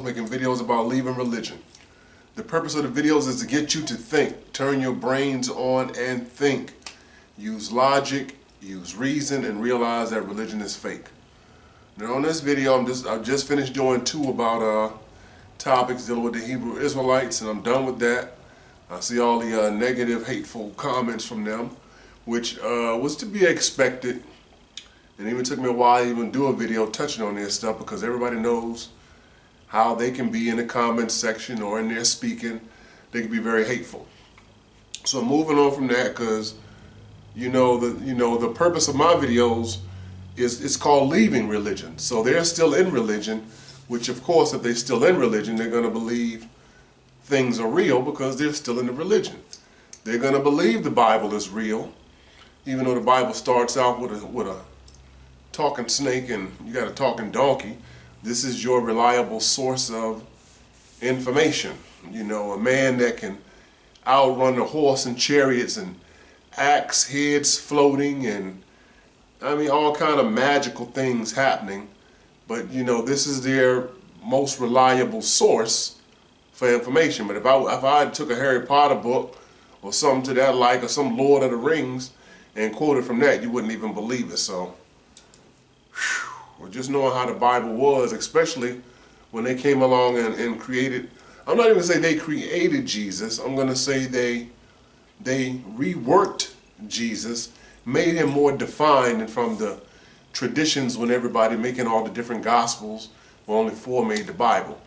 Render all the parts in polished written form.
making videos about leaving religion. The purpose of the videos is to get you to think, turn your brains on and think. Use logic, use reason, and realize that religion is fake. Now on this video, I've just finished doing 2 about topics dealing with the Hebrew Israelites, and I'm done with that. I see all the negative, hateful comments from them, which was to be expected. It even took me a while to even do a video touching on this stuff because everybody knows how they can be in the comments section or in their speaking. They can be very hateful. So moving on from that, because the purpose of my videos is it's called leaving religion. So they're still in religion, which of course if they're still in religion, they're going to believe things are real because they're still in the religion. They're going to believe the Bible is real, even though the Bible starts out with a talking snake and you got a talking donkey. This is your reliable source of information. You know, a man that can outrun a horse and chariots and axe heads floating and I mean all kind of magical things happening. But you know, this is their most reliable source for information. But if I took a Harry Potter book or something to that like, or some Lord of the Rings and quoted from that, you wouldn't even believe it. So or just knowing how the Bible was, especially when they came along and created, I'm not even going to say they created Jesus, I'm going to say they reworked Jesus, made him more defined and from the traditions when everybody making all the different gospels, well, only 4 made the Bible.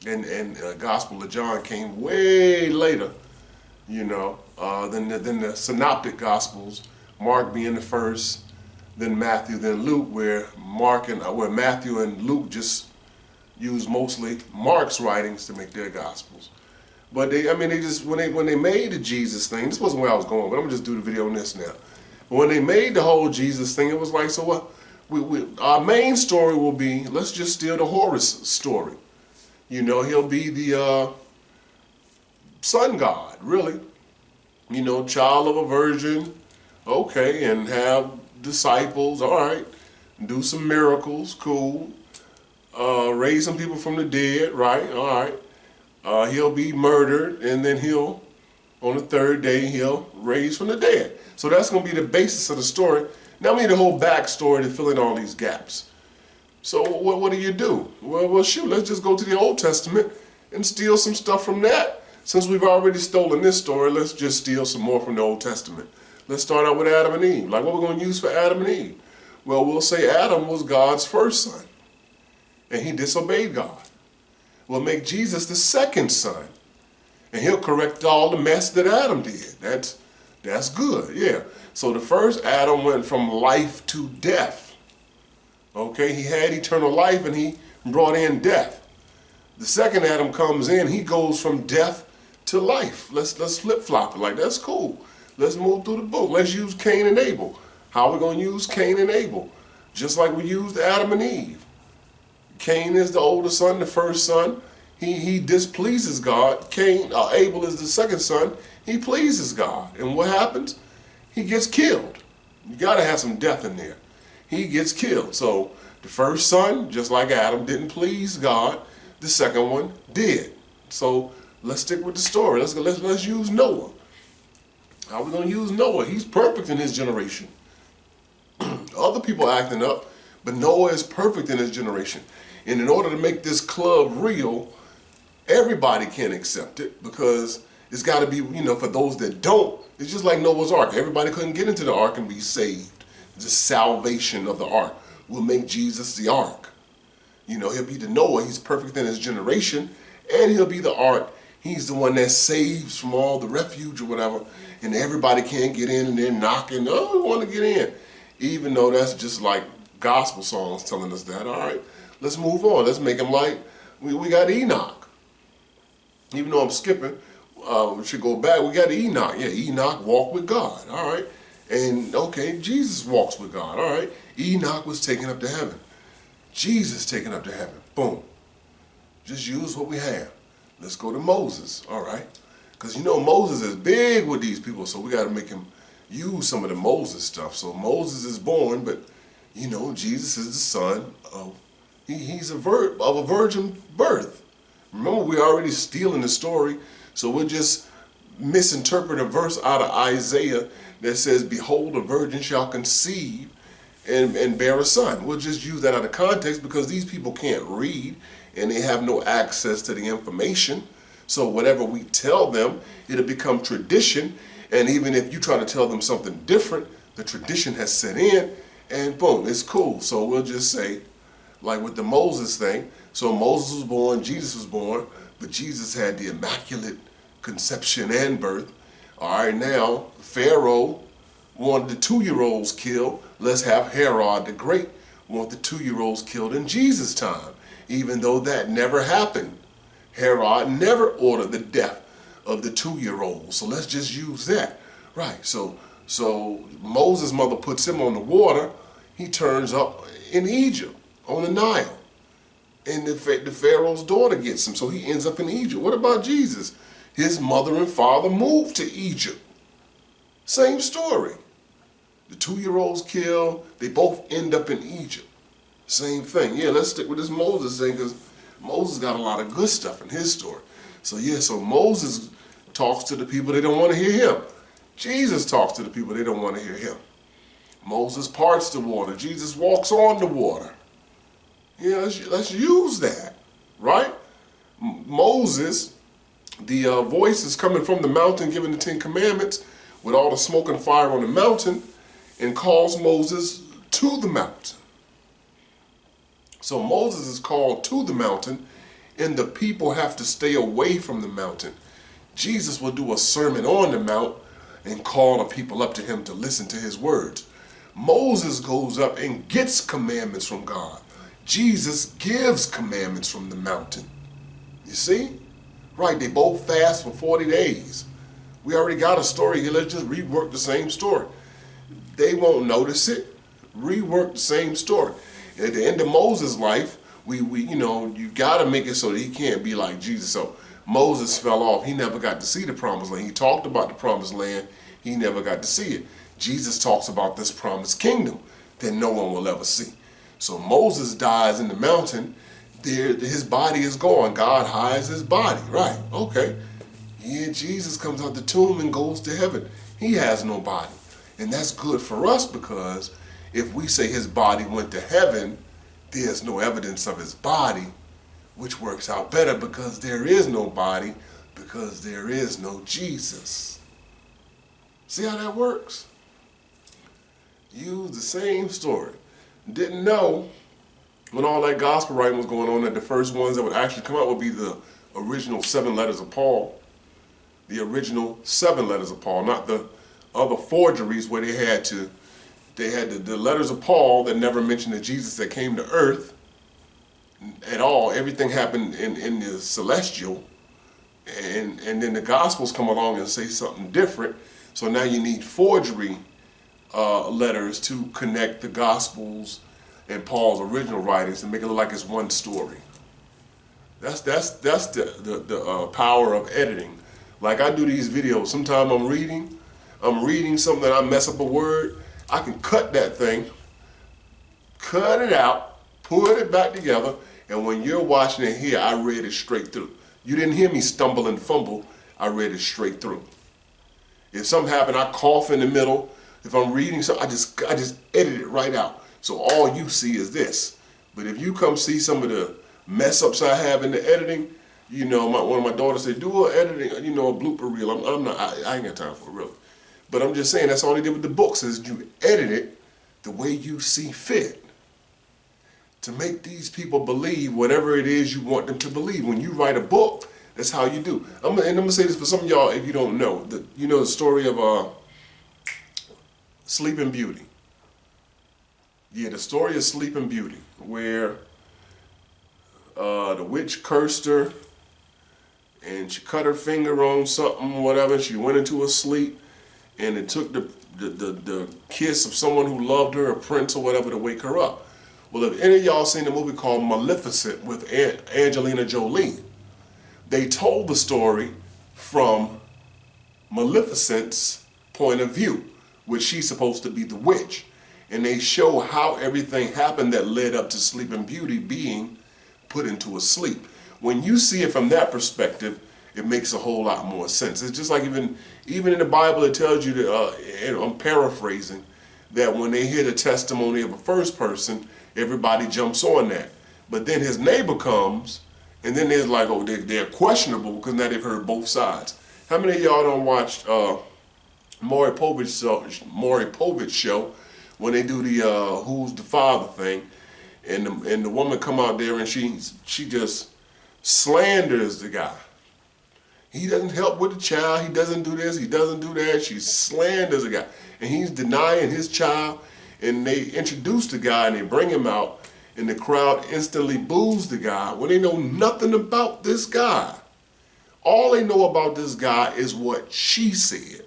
And Gospel of John came way later, you know, than the synoptic gospels, Mark being the first, then Matthew, then Luke, where Matthew and Luke just use mostly Mark's writings to make their gospels. But when they made the Jesus thing, this wasn't where I was going, but I'm gonna just do the video on this now. But when they made the whole Jesus thing, it was like, so what? Our main story will be, let's just steal the Horus story. You know, he'll be the sun god, really. You know, child of a virgin, okay, and have disciples, all right, do some miracles, cool, raise some people from the dead, right, all right, he'll be murdered, and then on the 3rd day, he'll raise from the dead. So that's going to be the basis of the story. Now we need a whole backstory to fill in all these gaps. So what do? Well, shoot, let's just go to the Old Testament and steal some stuff from that. Since we've already stolen this story, let's just steal some more from the Old Testament. Let's start out with Adam and Eve. Like, what we're going to use for Adam and Eve? Well, we'll say Adam was God's first son, and he disobeyed God. We'll make Jesus the second son, and he'll correct all the mess that Adam did. That's good, yeah. So the first Adam went from life to death. Okay, he had eternal life, and he brought in death. The second Adam comes in, he goes from death to life. Let's flip-flop it. Like, that's cool. Let's move through the book. Let's use Cain and Abel. How are we going to use Cain and Abel? Just like we used Adam and Eve. Cain is the older son, the first son. He displeases God. Abel is the second son. He pleases God. And what happens? He gets killed. You got to have some death in there. He gets killed. So the first son, just like Adam, didn't please God. The second one did. So let's stick with the story. Let's use Noah. How are we going to use Noah? He's perfect in his generation. Other people acting up, but Noah is perfect in his generation. And in order to make this club real, everybody can accept it because it's got to be, for those that don't, it's just like Noah's Ark. Everybody couldn't get into the ark and be saved. The salvation of the ark will make Jesus the ark. He'll be the Noah. He's perfect in his generation, and he'll be the ark. He's the one that saves from all the refuge or whatever, and everybody can't get in, and they're knocking, oh, we want to get in. Even though that's just like gospel songs telling us that. All right, let's move on. Let's make them like, we got Enoch. Even though I'm skipping, we should go back. We got Enoch. Yeah, Enoch walked with God. All right. And, okay, Jesus walks with God. All right. Enoch was taken up to heaven. Jesus taken up to heaven. Boom. Just use what we have. Let's go to Moses. All right. Because, Moses is big with these people, so we got to make him use some of the Moses stuff. So Moses is born, but, Jesus is the son of, he's of a virgin birth. Remember, we're already stealing the story, so we'll just misinterpret a verse out of Isaiah that says, behold, a virgin shall conceive and bear a son. We'll just use that out of context because these people can't read and they have no access to the information. So whatever we tell them, it'll become tradition. And even if you try to tell them something different, the tradition has set in and boom, it's cool. So we'll just say, like with the Moses thing, so Moses was born, Jesus was born, but Jesus had the immaculate conception and birth. All right, now Pharaoh wanted the 2-year-olds killed. Let's have Herod the Great want the 2-year-olds killed in Jesus' time, even though that never happened. Herod never ordered the death of the 2-year-olds. So let's just use that. Right, so Moses' mother puts him on the water. He turns up in Egypt on the Nile. And the Pharaoh's daughter gets him, so he ends up in Egypt. What about Jesus? His mother and father moved to Egypt. Same story. The 2-year-olds killed, they both end up in Egypt. Same thing. Yeah, let's stick with this Moses thing because Moses got a lot of good stuff in his story. So yeah, so Moses talks to the people, they don't want to hear him. Jesus talks to the people, they don't want to hear him. Moses parts the water. Jesus walks on the water. Yeah, let's use that, right? Moses, the voice is coming from the mountain giving the 10 Commandments with all the smoke and fire on the mountain and calls Moses to the mountain. So Moses is called to the mountain and the people have to stay away from the mountain. Jesus will do a sermon on the mount and call the people up to him to listen to his words. Moses goes up and gets commandments from God. Jesus gives commandments from the mountain. You see? Right, they both fast for 40 days. We already got a story here. Let's just rework the same story. They won't notice it. Rework the same story. At the end of Moses' life, you got to make it so that he can't be like Jesus. So Moses fell off. He never got to see the promised land. He talked about the promised land. He never got to see it. Jesus talks about this promised kingdom that no one will ever see. So Moses dies in the mountain. His body is gone. God hides his body. Right, okay. Yeah, Jesus comes out the tomb and goes to heaven. He has no body. And that's good for us because if we say his body went to heaven, there's no evidence of his body, which works out better because there is no body, because there is no Jesus. See how that works? Use the same story. Didn't know when all that gospel writing was going on that the first ones that would actually come out would be the original 7 letters of Paul. The original 7 letters of Paul, not the other forgeries where they had the letters of Paul that never mentioned the Jesus that came to earth at all. Everything happened in the celestial. And then the Gospels come along and say something different. So now you need forgery letters to connect the Gospels and Paul's original writings and make it look like it's one story. That's the power of editing. Like I do these videos. Sometimes I'm reading something and I mess up a word. I can cut that thing, cut it out, put it back together, and when you're watching it here, I read it straight through. You didn't hear me stumble and fumble. I read it straight through. If something happened, I cough in the middle. If I'm reading something, I just edit it right out. So all you see is this. But if you come see some of the mess ups I have in the editing, one of my daughters said, do a editing, a blooper reel. I ain't got time for it really. But I'm just saying that's all they did with the books is you edit it the way you see fit to make these people believe whatever it is you want them to believe. When you write a book, that's how you do. I'm gonna say this for some of y'all if you don't know. The story of Sleeping Beauty. Yeah, the story of Sleeping Beauty, where the witch cursed her and she cut her finger on something, whatever. She went into a sleep and it took the kiss of someone who loved her, a prince or whatever, to wake her up. Well, if any of y'all seen a movie called Maleficent with Angelina Jolie, they told the story from Maleficent's point of view, which she's supposed to be the witch. And they show how everything happened that led up to Sleeping Beauty being put into a sleep. when you see it from that perspective, it makes a whole lot more sense. It's just like even in the Bible, it tells you that, and I'm paraphrasing, that when they hear the testimony of a first person, everybody jumps on that. But then his neighbor comes, and then there's like, oh, they're questionable because now they've heard both sides. How many of y'all don't watch Maury Povich show when they do the Who's the Father thing, and the woman come out there and she just slanders the guy. He doesn't help with the child. He doesn't do this. He doesn't do that. She slanders the guy. And he's denying his child. And they introduce the guy and they bring him out. And the crowd instantly boos the guy when they know nothing about this guy. All they know about this guy is what she said.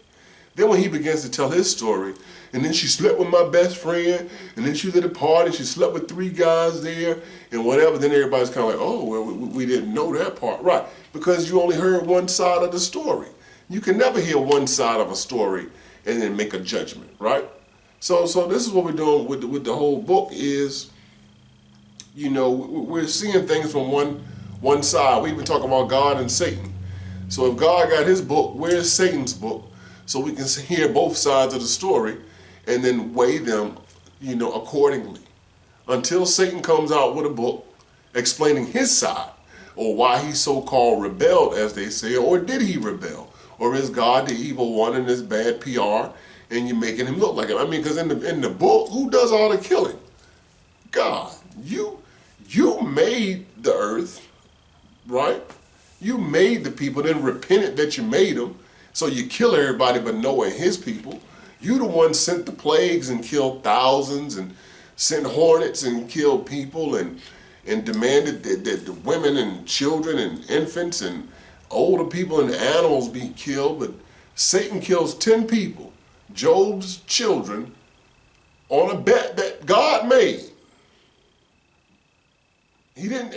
Then when he begins to tell his story, and then she slept with my best friend, and then she was at a party, she slept with 3 guys there, and whatever, then everybody's kind of like, oh, well, we didn't know that part. Right, because you only heard one side of the story. You can never hear one side of a story and then make a judgment, right? So this is what we're doing with the whole book is, you know, we're seeing things from one side. We even talk about God and Satan. So if God got his book, where's Satan's book? So we can hear both sides of the story and then weigh them, you know, accordingly. Until Satan comes out with a book explaining his side, or why he so-called rebelled, as they say, or did he rebel? Or is God the evil one and this bad PR and you're making him look like him? I mean, because in the book, who does all the killing? God. You made the earth, right? You made the people, then repented that you made them. So you kill everybody but Noah and his people. You the one sent the plagues and killed thousands and sent hornets and killed people and demanded that the women and children and infants and older people and animals be killed. But Satan kills 10 people, Job's children, on a bet that God made. He didn't,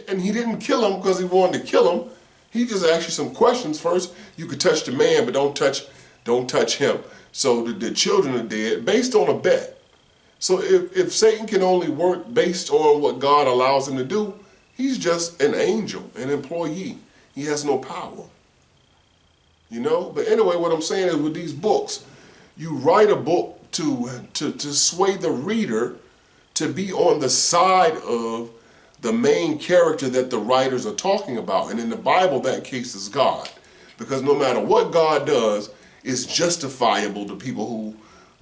and he didn't kill him because he wanted to kill him. He just asked you some questions first. You could touch the man, but don't touch him. So the children are dead based on a bet. So if Satan can only work based on what God allows him to do, he's just an angel, an employee. He has no power. You know? But anyway, what I'm saying is with these books, you write a book to sway the reader to be on the side of the main character that the writers are talking about. And in the Bible, that case is God. Because no matter what God does, it's justifiable to people who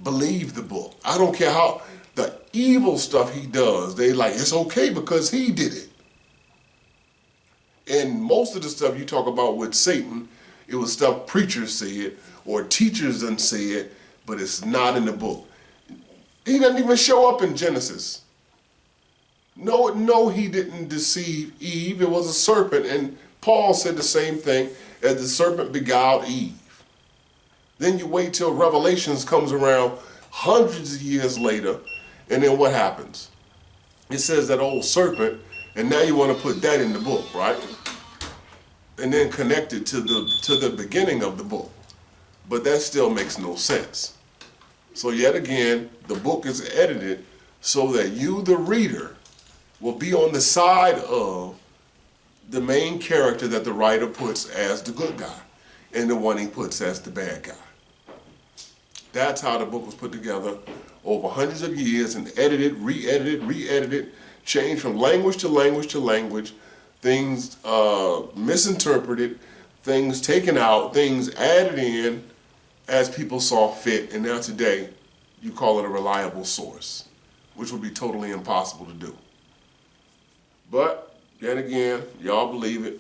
believe the book. I don't care how the evil stuff he does, they like, it's okay because he did it. And most of the stuff you talk about with Satan, it was stuff preachers said or teachers done said, but it's not in the book. He doesn't even show up in Genesis. No, he didn't deceive Eve. It was a serpent. And Paul said the same thing, as the serpent beguiled Eve. Then you wait till Revelations comes around hundreds of years later, and then what happens? It says that old serpent, and now you want to put that in the book, right? And then connect it to the beginning of the book. But that still makes no sense. So yet again, the book is edited so that you, the reader, will be on the side of the main character that the writer puts as the good guy and the one he puts as the bad guy. That's how the book was put together over hundreds of years and edited, re-edited, changed from language to language to language, things misinterpreted, things taken out, things added in as people saw fit. And now today, you call it a reliable source, which would be totally impossible to do. But, yet again, y'all believe it.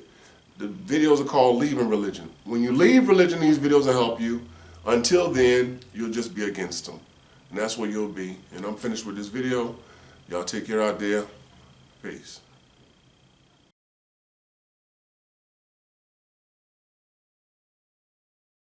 The videos are called Leaving Religion. When you leave religion, these videos will help you. Until then, you'll just be against them. And that's where you'll be. And I'm finished with this video. Y'all take care out there. Peace.